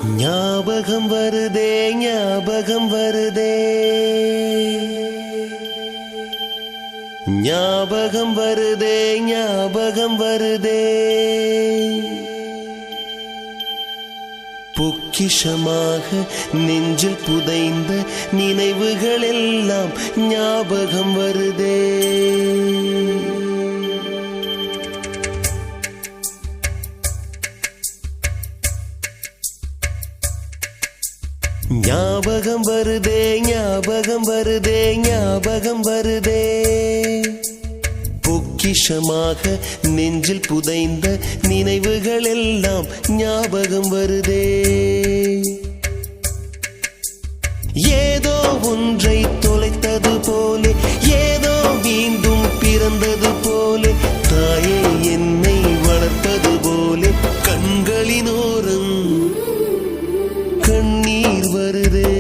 ஞாபகம் வருதே ஞாபகம் வருதே ஞாபகம் வருதே ஞாபகம் வருதே பொக்கிஷமாக நெஞ்சில் புதைந்த நினைவுகள் எல்லாம் ஞாபகம் வருதே ஞாபகம் வருதே ஞாபகம் வருதே ஞாபகம் வருதே பொக்கிஷமாக நெஞ்சில் புதைந்த நினைவுகள் எல்லாம் ஞாபகம் வருதே ஏதோ ஒன்றை தொலைத்தது போலே ஏதோ மீண்டும் பிறந்தது போலே தாயே என்னை வளர்ப்பது போலே கண்களினோரம் கண்ணீர் வருதே